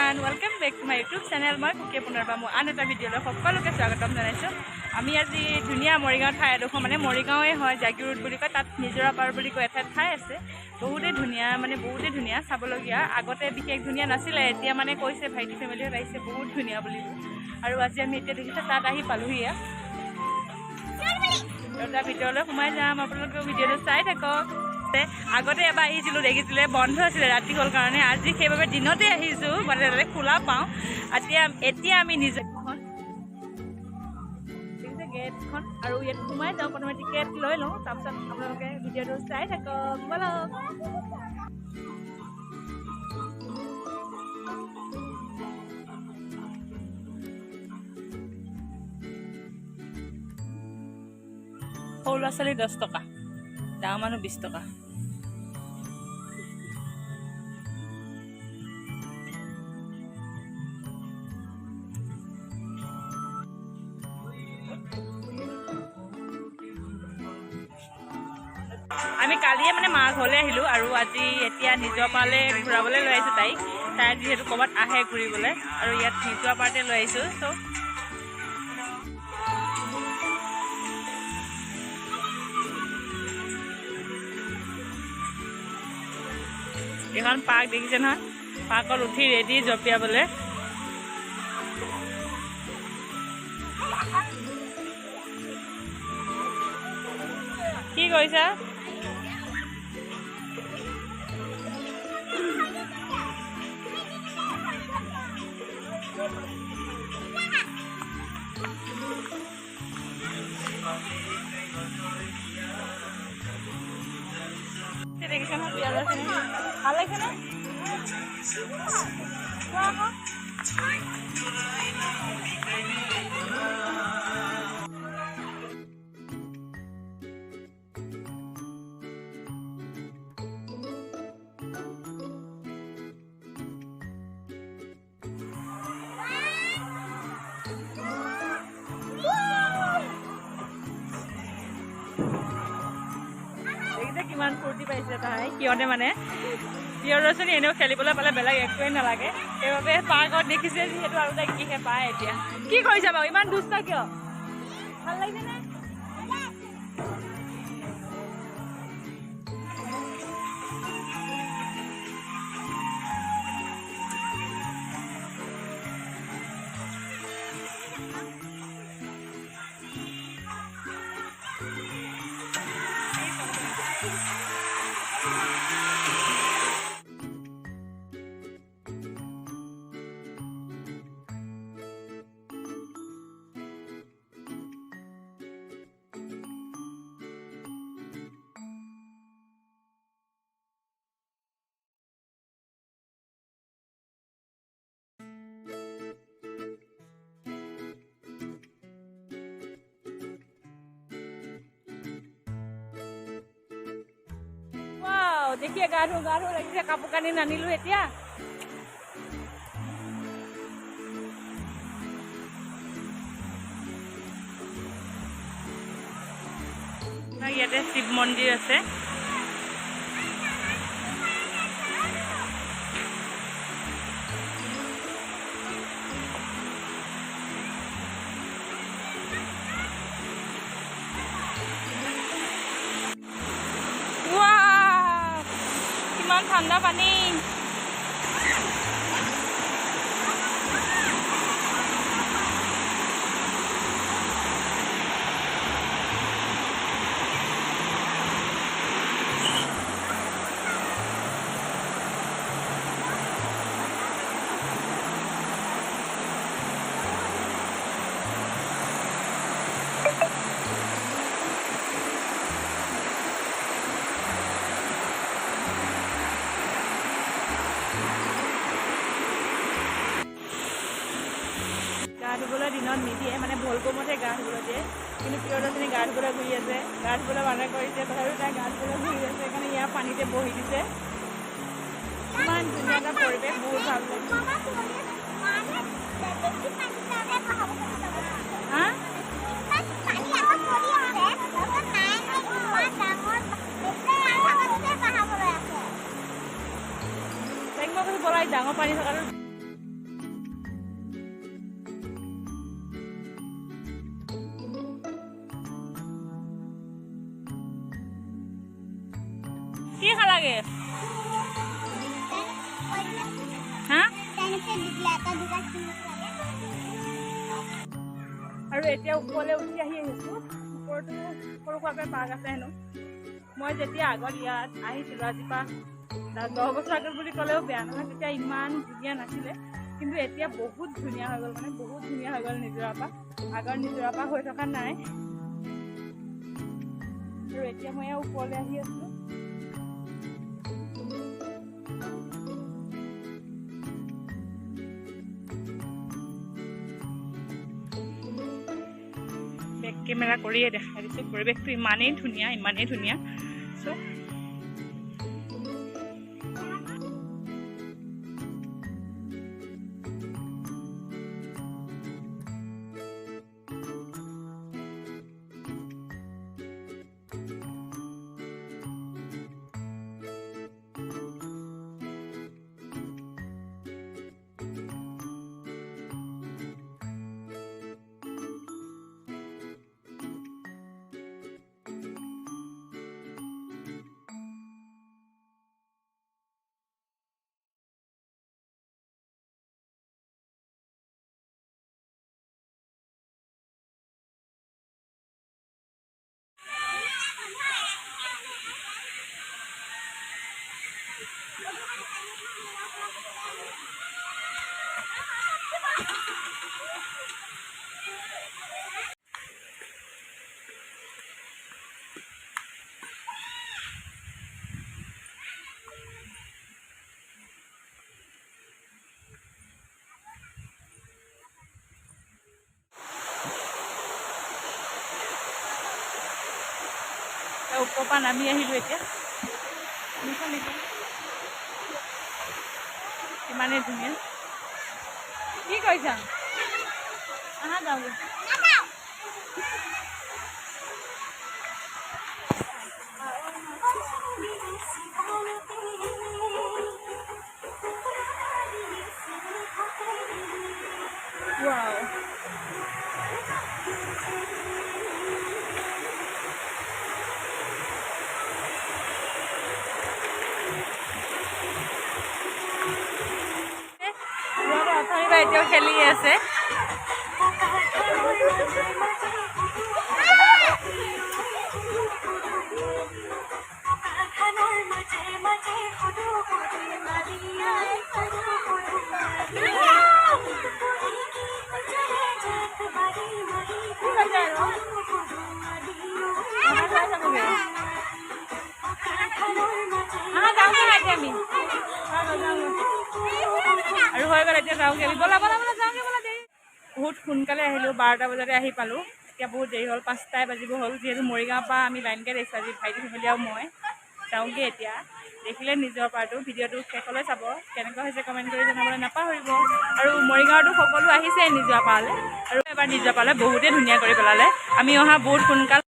everyone, welcome back to my YouTube channel. মই কুকিয়ে পুনৰবাৰ মই আন এটা ভিডিঅ'লৈ সকলোকে স্বাগতম জনাইছোঁ। আমি আজি ধুনীয়া মৰিগাঁও ঠাই এডোখৰ মানে মৰিগাঁৱে হয় জাগি ৰোড বুলি কয়, তাত নিজৰা পাৰ বুলি কয় এটা ঠাই আছে। বহুতেই ধুনীয়া মানে বহুতেই ধুনীয়া চাবলগীয়া। আগতে বিশেষ ধুনীয়া নাছিলে, এতিয়া মানে কৈছে ভাইটি ফেমিলিহঁত আহিছে বহুত ধুনীয়া বুলি। আৰু আজি আমি এতিয়া দেখিছোঁ তাত আহি পালোহি। তাৰ ভিতৰলৈ সোমাই যাম, আপোনালোকে ভিডিঅ'টো চাই থাকক। আগতে এবাৰ আহিছিলোঁ দেখিছিলে বন্ধ আছিলে ৰাতি হ'ল কাৰণে, আজি সেইবাবে দিনতে আহিছোঁ মানে তাতে খোলা পাওঁ। এতিয়া আমি নিজে দেখিছে গেটখন আৰু ইয়াত সোমাই যাওঁ, প্ৰথমে টিকেট লৈ লওঁ, তাৰপিছত আপোনালোকে ভিডিঅ'টো চাই থাকক ব'লক। সৰু ল'ৰা ছোৱালী 10 টকা, ডাঙৰ মানুহ 20 টকা। আমি কালিয়ে মানে মা ঘৰলৈ আহিলোঁ আৰু আজি এতিয়া নিজৰ পাৰলৈ ঘূৰাবলৈ লৈ আহিছোঁ তাইক যিহেতু ক'ৰবাত আহে ঘূৰিবলৈ, আৰু ইয়াত নিজৰ পাৰতে লৈ আহিছোঁ। চ' এখন পাৰ্ক দেখিছে নহয়, পাৰ্কত উঠি ৰেডি জঁপিয়াবলৈ। কি কৰিছা? দেখিছে নহয় বিয়া লৈছে, ভাল লাগিছে নে? কিমান ফূৰ্তি পাইছে তাই, সিহঁতে মানে প্ৰিয় ৰচনী এনেও খেলিবলৈ পালে বেলেগ একোৱেই নালাগে, সেইবাবে পাৰ্কত দেখিছে যিহেতু আৰু তাই কিহে পায়। এতিয়া কি কৰিছা বাৰু, ইমান দুষ্ট কিয়? ভাল লাগিছে নে? দেখিয়ে গা ধো লাগিছে, কাপোৰ কানি নানিলোঁ এতিয়া। ইয়াতে শিৱ মন্দিৰ আছে। কিমান ঠাণ্ডা পানী। গা ধুবলৈ দিনত নিদিয়ে, মানে ভলকমতে গা ধুবলৈ দিয়ে, কিন্তু প্ৰিয়দৰ্শিনী গা ধুবলৈ ঘূৰি আছে, গা ধুবলৈ মানা কৰিছে, তথাপিও তাই গা ধুবলৈ ঘূৰি আছে, সেইকাৰণে ইয়াৰ পানীতে বহি দিছে। ইমান ধুনীয়া এটা পৰিৱেশ, বহুত ভাল লাগিছে। হা? তাইক মই কৈছোঁ বলাই ডাঙৰ পানী থকাটো লাগে হা আৰু এতিয়া ওপৰলৈ উঠি আহি আহিছোঁ ওপৰতো সৰু সুৰাকৈ পাৰ্ক আছে হেনো মই যেতিয়া আগত ইয়াত আহিছিলোঁ আজিৰ পৰা 10 বছৰ আগত বুলি ক'লেও বেয়া নহয় তেতিয়া ইমান ধুনীয়া নাছিলে কিন্তু এতিয়া বহুত ধুনীয়া হৈ গ'ল মানে বহুত ধুনীয়া হৈ গ'ল নিজৰাৰ পৰা আগৰ নিজৰাৰ পৰা হৈ থকা নাই আৰু এতিয়া মই ইয়াৰ ওপৰলৈ আহি আছোঁ বেক কেমেৰা কৰিয়ে দেখাই দিছোঁ পৰিৱেশটো ইমানেই ধুনীয়া চ' ওপৰৰ পৰা নামি আহিলোঁ এতিয়া ইমানেই ধুনীয়া কি কৰিছা আহা যাওঁগৈ Wow. এতিয়াও খেলি আছে আৰু হৈ গ'ল এতিয়া যাওঁগৈ বলা যাওঁগৈ বলা দেৰি বহুত সোনকালে আহিলোঁ 12টা বজাতে আহি পালোঁ এতিয়া বহুত দেৰি হ'ল 5টাই বাজিব হ'ল যিহেতু মৰিগাঁৱৰ পৰা আমি লাইন গাড়ীত আহিছোঁ আজি ভাইটি ফেমিলি আৰু মই যাওঁগৈ এতিয়া দেখিলে নিজৰ পাৰ্টো ভিডিঅ'টো শেষলৈ চাব কেনেকুৱা হৈছে কমেণ্ট কৰি জনাবলৈ নাপাহৰিব আৰু মৰিগাঁৱতো সকলো আহিছে নিজৰ পাৰলৈ আৰু এবাৰ নিজৰ পাৰলৈ বহুতেই ধুনীয়া কৰি পেলালে আমি অহা বহুত সোনকালে